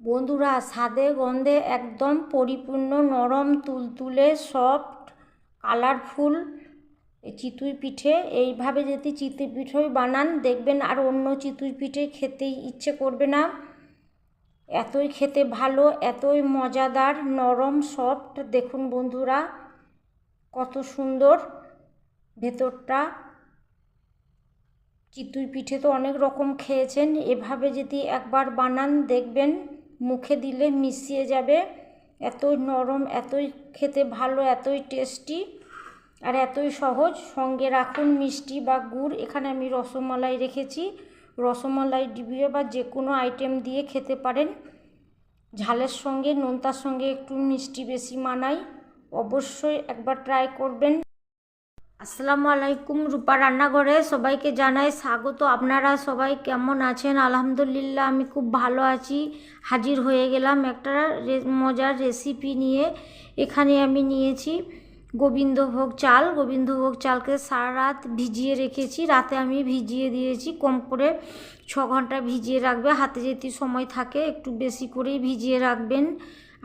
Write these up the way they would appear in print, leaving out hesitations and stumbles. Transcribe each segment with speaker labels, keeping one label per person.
Speaker 1: বন্ধুরা, স্বাদে গন্ধে একদম পরিপূর্ণ, নরম তুলতুলে সফট কালারফুল চিতই পিঠে। এইভাবে যদি চিতই পিঠে বানান, দেখবেন আর অন্য চিতই পিঠে খেতেই ইচ্ছে করবে না। এতই খেতে ভালো, এতই মজাদার, নরম সফট। দেখুন বন্ধুরা, কত সুন্দর ভেতরটা। চিতই পিঠে তো অনেক রকম খেয়েছেন, এভাবে যদি একবার বানান দেখবেন মুখে দিলে মিশিয়ে যাবে। এতই নরম, এতই খেতে ভালো, এতই টেস্টি আর এতই সহজ। সঙ্গে রাখুন মিষ্টি বা গুড়। এখানে আমি রসমালাই রেখেছি, রসমালাই ডিবিয়ে বা যে কোনো আইটেম দিয়ে খেতে পারেন। ঝালের সঙ্গে নোনতার সঙ্গে একটু মিষ্টি বেশি মানায়। অবশ্যই একবার ট্রাই করবেন। আসসালামু আলাইকুম, রূপা রান্নাঘরে সবাইকে জানাই স্বাগত। আপনারা সবাই কেমন আছেন? আলহামদুলিল্লাহ, আমি খুব ভালো আছি। হাজির হয়ে গেলাম একটা মজার রেসিপি নিয়ে। এখানে আমি নিয়েছি গোবিন্দভোগ চাল। গোবিন্দভোগ চালকে সারা রাত ভিজিয়ে রেখেছি। রাতে আমি ভিজিয়ে দিয়েছি, কম করে 6 ঘন্টা ভিজিয়ে রাখবে। হাতে যদি সময় থাকে একটু বেশি করেই ভিজিয়ে রাখবেন।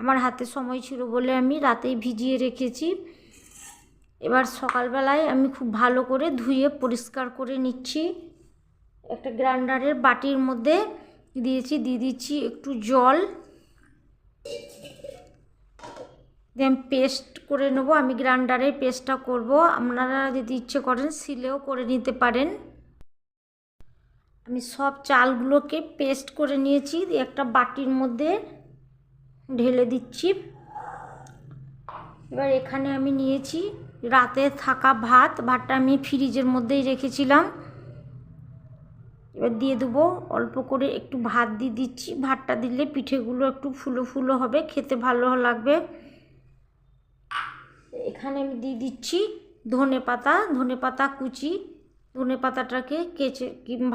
Speaker 1: আমার হাতে সময় ছিল বলে আমি রাতেই ভিজিয়ে রেখেছি। এবার সকালবেলায় আমি খুব ভালো করে ধুয়ে পরিষ্কার করে নিচ্ছি। একটা গ্রাইন্ডারের বাটির মধ্যে দিয়ে দিচ্ছি একটু জল, দিয়ে আমি পেস্ট করে নেবো। আমি গ্রাইন্ডারে পেস্টটা করব, আপনারা যদি ইচ্ছে করেন শিলেও করে নিতে পারেন। আমি সব চালগুলোকে পেস্ট করে নিয়েছি, একটা বাটির মধ্যে ঢেলে দিচ্ছি। এবার এখানে আমি নিয়েছি রাতে থাকা ভাতটা আমি ফ্রিজের মধ্যেই রেখেছিলাম। এবার দিয়ে দেবো অল্প করে একটু ভাত দিয়ে দিচ্ছি। ভাতটা দিলে পিঠেগুলো একটু ফুলো ফুলো হবে, খেতে ভালো লাগবে। এখানে আমি দিয়ে দিচ্ছি ধনে পাতা কুচি। ধনে পাতাটাকে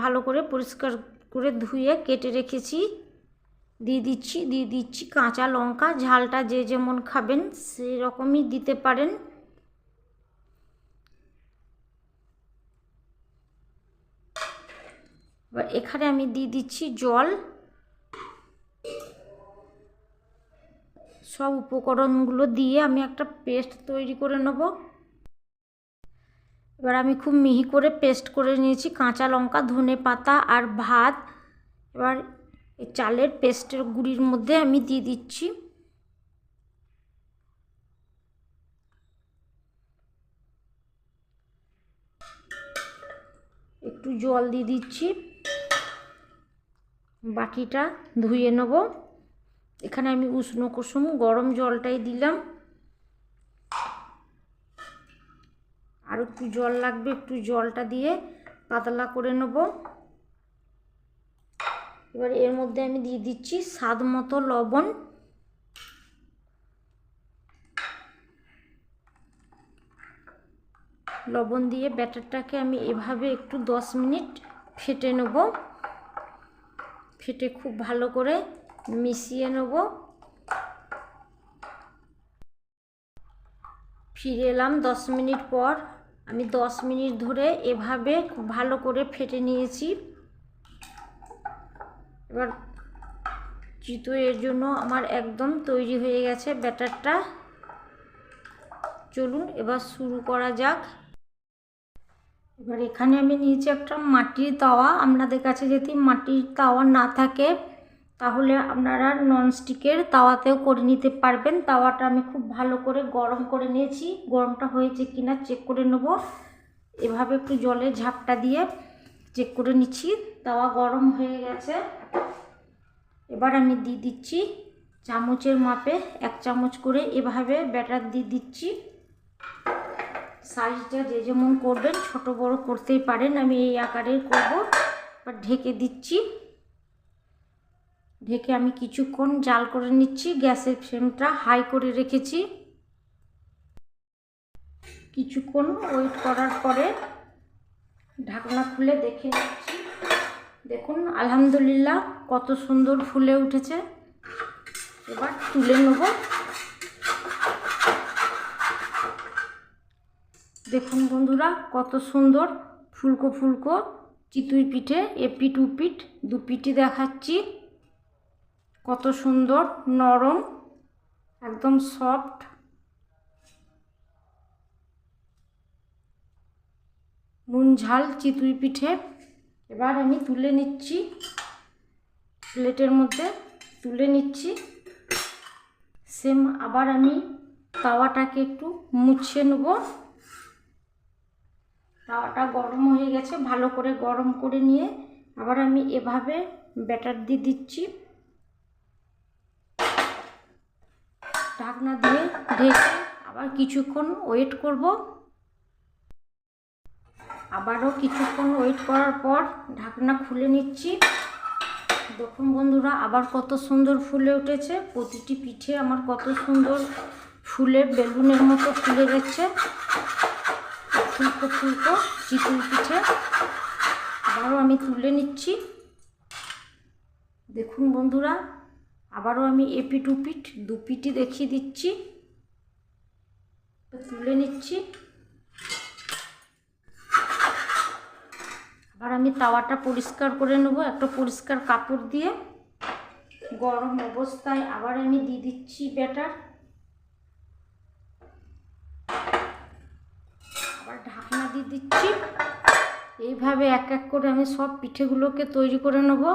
Speaker 1: ভালো করে পরিষ্কার করে ধুয়ে কেটে রেখেছি। দিয়ে দিচ্ছি কাঁচা লঙ্কা। ঝালটা যে যেমন খাবেন সেই রকমই দিতে পারেন। এবার এখানে আমি দিয়ে দিচ্ছি জল। সব উপকরণগুলো দিয়ে আমি একটা পেস্ট তৈরি করে নেব। এবার আমি খুব মিহি করে পেস্ট করে নিয়েছি কাঁচা লঙ্কা, ধনে পাতা আর ভাত। এবার এই চালের পেস্টের গুঁড়ির মধ্যে আমি দিয়ে দিচ্ছি। একটু জল দিয়ে দিচ্ছি, বাটিটা ধুয়ে নেব। এখানে আমি উষ্ণ কুসুম গরম জলটাই দিলাম। আর একটু জল লাগবে, একটু জলটা দিয়ে পাতলা করে নেব। এবার এর মধ্যে আমি দিয়ে দিচ্ছি স্বাদ মতো লবণ। লবণ দিয়ে ব্যাটারটাকে আমি এভাবে একটু 10 মিনিট ফেটে নেব। ফেটে খুব ভালো করে মিশিয়ে নেব। ফিরে এলাম 10 মিনিট পর। আমি 10 মিনিট ধরে এভাবে খুব ভালো করে ফেটে নিয়েছি। এবার চিতইয়ের জন্য আমার একদম তৈরি হয়ে গেছে ব্যাটারটা। চলুন এবার শুরু করা যাক। এবার এখানে আমি নিয়েছি একটা মাটির তাওয়া। আপনাদের কাছে যদি মাটির তাওয়া না থাকে তাহলে আপনারা ননস্টিকের তাওয়াতেও করে নিতে পারবেন। তাওয়াটা আমি খুব ভালো করে গরম করে নিয়েছি। গরমটা হয়েছে কিনা চেক করে নেব। এভাবে একটু জলের ঝাপটা দিয়ে চেক করে নিচ্ছি তাওয়া গরম হয়ে গেছে। এবার আমি দিয়ে দিচ্ছি চামচের মাপে 1 চামচ করে এভাবে ব্যাটার দিয়ে দিচ্ছি। সাইজটা যে যেমন করবেন, ছোট বড় করতেই পারেন। আমি এই আকারের করব। এবার ঢেকে দিচ্ছি। ঢেকে আমি কিছুক্ষণ জাল করে নিচ্ছি। গ্যাসের ফ্লেমটা হাই করে রেখেছি। কিছুক্ষণ ওয়েট করার পরে ঢাকনা খুলে দেখে নিচ্ছি। দেখুন আলহামদুলিল্লাহ কত সুন্দর ফুলে উঠেছে। এবার তুলে নেব। দেখুন বন্ধুরা কত সুন্দর ফুলকো ফুলকো চিতই পিঠে। এপিঠ উপিঠ 2 পিঠই দেখাচ্ছি। কত সুন্দর নরম, একদম সফট। নুন ঝাল চিতই পিঠে এবার আমি তুলে নিচ্ছি, প্লেটের মধ্যে তুলে নিচ্ছি। সেম আবার আমি তাওয়াটাকে একটু মুছে নেব। তাওয়াটা গরম হয়ে গেছে, ভালো করে গরম করে নিয়ে আবার আমি এভাবে ব্যাটার দিয়ে দিচ্ছি। ঢাকনা দিয়ে ঢেকে আবার কিছুক্ষণ ওয়েট করব। আবারও কিছুক্ষণ ওয়েট করার পর ঢাকনা খুলে নিচ্ছি। দেখুন বন্ধুরা, আবার কত সুন্দর ফুলে উঠেছে। প্রতিটি পিঠে আমার কত সুন্দর ফুলে বেলুনের মতো ফুলে যাচ্ছে। ফুলকো ফুলকো চিতই পিঠে আবারও আমি তুলে নিচ্ছি। দেখুন বন্ধুরা, আবারও আমি এপিট উপিট দু পিঠই দেখিয়ে দিচ্ছি। তুলে নিচ্ছি। আবার আমি তাওয়াটা পরিষ্কার করে নেব একটা পরিষ্কার কাপড় দিয়ে। গরম অবস্থায় আবার আমি দিয়ে দিচ্ছি ব্যাটার। আবার ঢাকনা দিয়ে দিচ্ছি। এইভাবে এক এক করে আমি সব পিঠেগুলোকে তৈরি করে নেব।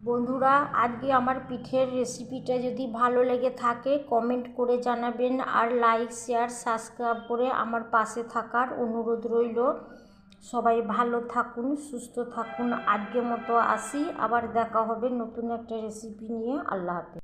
Speaker 1: বন্ধুরা, আজকে আমার পিঠের রেসিপিটা যদি ভালো লেগে থাকে কমেন্ট করে জানাবেন, আর লাইক শেয়ার সাবস্ক্রাইব করে আমার পাশে থাকার অনুরোধ রইল। সবাই ভালো থাকুন, সুস্থ থাকুন। আজকের মতো আসি, আবার দেখা হবে নতুন একটা রেসিপি নিয়ে। আল্লাহ হাফেজ।